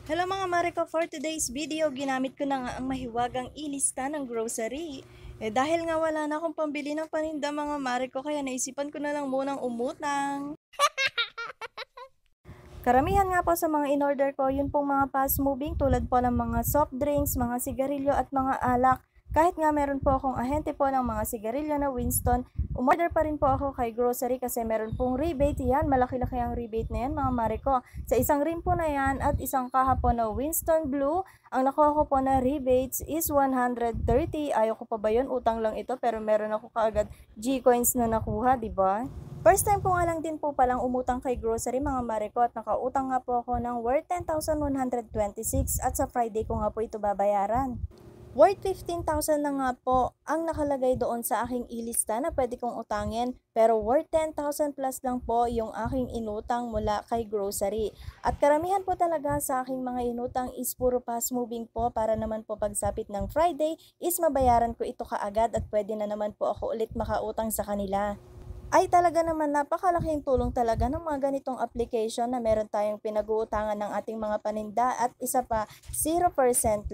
Hello mga Mariko, for today's video, ginamit ko na nga ang mahiwagang ilista ng grocery. Dahil nga wala na akong pambili ng paninda mga Mariko, kaya naisipan ko na lang munang umutang. Karamihan nga po sa mga in-order ko, yun pong mga fast moving tulad po ng mga soft drinks, mga sigarilyo at mga alak. Kahit nga meron po akong ahente po ng mga sigarilyo na Winston, umorder pa rin po ako kay grocery kasi meron pong rebate yan. Malaki-laki ang rebate na yan mga Mariko. Sa isang rim po na yan at isang kaha po na Winston Blue, ang nakuha ko po na rebates is 130. Ayaw ko pa ba yun? Utang lang ito pero meron ako kaagad G-coins na nakuha, di ba? First time po nga lang din po palang umutang kay grocery mga Mariko at nakautang nga po ako ng worth 10,126 at sa Friday ko nga po ito babayaran. Worth 15,000 na nga po ang nakalagay doon sa aking ilista na pwede kong utangin pero worth 10,000 plus lang po yung aking inutang mula kay grocery. At karamihan po talaga sa aking mga inutang is puro fast moving po para naman po pagsapit ng Friday is mabayaran ko ito kaagad at pwede na naman po ako ulit makautang sa kanila. Ay talaga naman napakalaking tulong talaga ng mga ganitong application na meron tayong pinag-uutangan ng ating mga paninda at isa pa 0%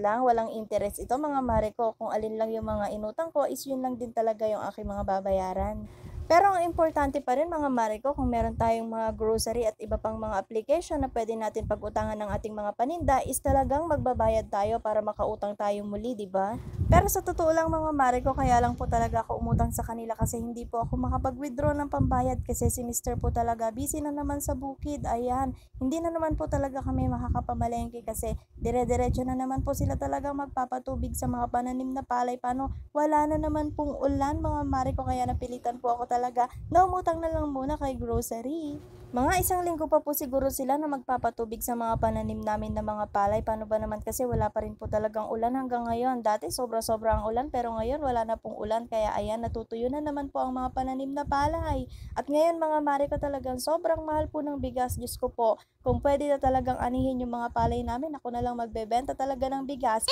lang, walang interest ito mga Mariko. Kung alin lang yung mga inutang ko is yun lang din talaga yung aking mga babayaran. Pero ang importante pa rin mga Mariko kung meron tayong mga grocery at iba pang mga application na pwede natin pag-utangan ng ating mga paninda is talagang magbabayad tayo para makautang tayo muli, di ba? Pero sa totoo lang mga Mariko, kaya lang po talaga ako umutang sa kanila kasi hindi po ako makapag-withdraw ng pambayad kasi si Mr. po talaga busy na naman sa bukid. Ayan, hindi na naman po talaga kami makakapamalengke kasi dire-diretso na naman po sila talaga magpapatubig sa mga pananim na palay. Paano? Wala na naman pong ulan mga Mariko kaya napilitan po ako talaga na umutang na lang muna kay grocery. Mga isang linggo pa po siguro sila na magpapatubig sa mga pananim namin na mga palay. Paano ba naman kasi wala pa rin po talagang ulan hanggang ngayon. Dati sobra-sobra ang ulan pero ngayon wala na pong ulan. Kaya ayan, natutuyo na naman po ang mga pananim na palay. At ngayon mga mare ko talagang sobrang mahal po ng bigas. Diyos ko po, kung pwede na talagang anihin yung mga palay namin, ako na lang magbebenta talaga ng bigas.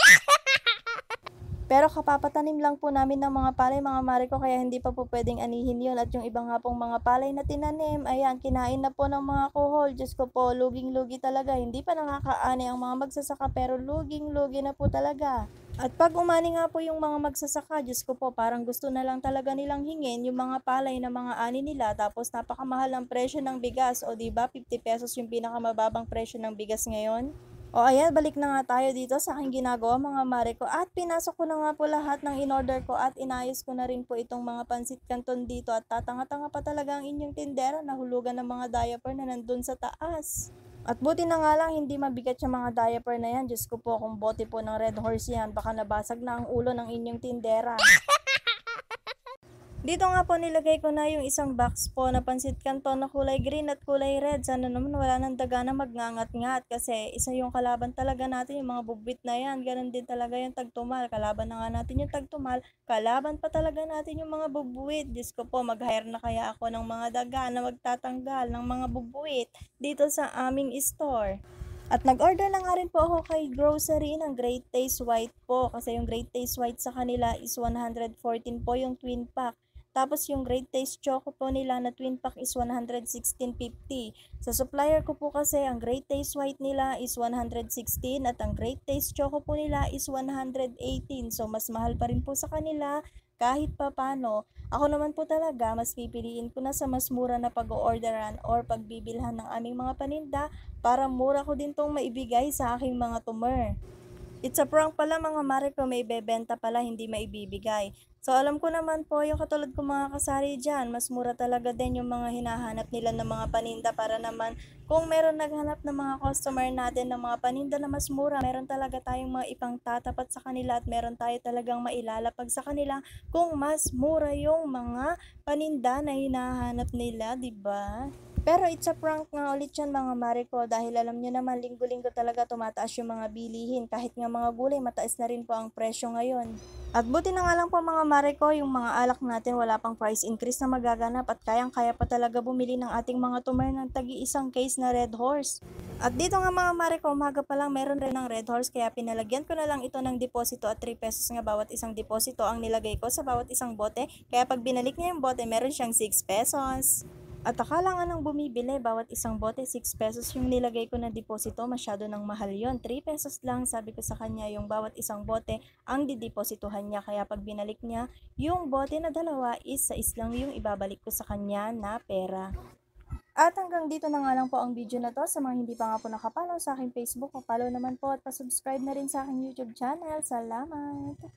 Pero kapapatanim lang po namin ng mga palay mga mare ko kaya hindi pa po pwedeng anihin yun at yung iba nga pong mga palay na tinanim, ayan, kinain na po ng mga kuhol. Diyos ko po, luging-lugi talaga. Hindi pa nakakaani ang mga magsasaka pero luging-lugi na po talaga. At pag umani nga po yung mga magsasaka, Diyos ko po, parang gusto na lang talaga nilang hingin yung mga palay na mga ani nila tapos napakamahal ang presyo ng bigas o di ba 50 pesos yung pinakamababang presyo ng bigas ngayon. O ayan, balik na nga tayo dito sa aking ginagawa mga mare ko at pinasok ko na nga po lahat ng in-order ko at inayos ko na rin po itong mga pansit canton dito at tatanga-tanga pa talaga ang inyong tindera na hulugan ng mga diaper na nandun sa taas. At buti na nga lang hindi mabigat yung mga diaper na yan. Diyos ko po kung bote po ng Red Horse yan, baka nabasag na ang ulo ng inyong tindera. Dito nga po nilagay ko na yung isang box po na pansit canton na kulay green at kulay red. Sana naman wala nang daga na magngangat-ngat kasi isa yung kalaban talaga natin yung mga bugbit na yan. Ganon din talaga yung tagtumal. Kalaban na nga natin yung tagtumal. Kalaban pa talaga natin yung mga bubuwit. Diyos ko po, mag-hire na kaya ako ng mga daga na magtatanggal ng mga bubuwit dito sa aming store. At nag-order na nga rin po ako kay grocery ng Great Taste White po kasi yung Great Taste White sa kanila is 114 po yung twin pack. Tapos yung Great Taste Choco po nila na twin pack is 116.50. Sa supplier ko po kasi ang Great Taste White nila is 116 at ang Great Taste Choco po nila is 118. So mas mahal pa rin po sa kanila kahit pa paano. Ako naman po talaga mas pipiliin ko na sa mas mura na pag-orderan or pagbibilhan ng aming mga paninda para mura ko din tong maibigay sa aking mga tumer. It's a prank pala mga mare ko, may bebenta pala, hindi maibibigay. So alam ko naman po yung katulad ko mga kasari dyan, mas mura talaga din yung mga hinahanap nila ng mga paninda para naman kung meron naghanap ng mga customer natin ng mga paninda na mas mura, meron talaga tayong mga ipang tatapat sa kanila at meron tayo talagang mailalapag sa kanila kung mas mura yung mga paninda na hinahanap nila, 'di ba? Pero it's a prank nga ulit yan mga mare ko dahil alam nyo naman linggo-linggo talaga tumataas yung mga bilihin kahit nga mga gulay mataas na rin po ang presyo ngayon. At buti na nga lang po mga mare ko yung mga alak natin wala pang price increase na magaganap at kayang-kaya pa talaga bumili ng ating mga tumer ng tagi-isang case na Red Horse. At dito nga mga mare ko umaga pa lang meron rin ng Red Horse kaya pinalagyan ko na lang ito ng deposito at 3 pesos nga bawat isang deposito ang nilagay ko sa bawat isang bote kaya pag binalik niya yung bote meron siyang 6 pesos. At akala nga ng bumibili, bawat isang bote 6 pesos yung nilagay ko na deposito, masyado ng mahal yon. 3 pesos lang, sabi ko sa kanya, yung bawat isang bote ang dideposituhan niya. Kaya pag binalik niya, yung bote na dalawa is lang yung ibabalik ko sa kanya na pera. At hanggang dito na nga lang po ang video na to. Sa mga hindi pa nga po nakapollow sa aking Facebook, follow naman po at pasubscribe na rin sa aking YouTube channel. Salamat!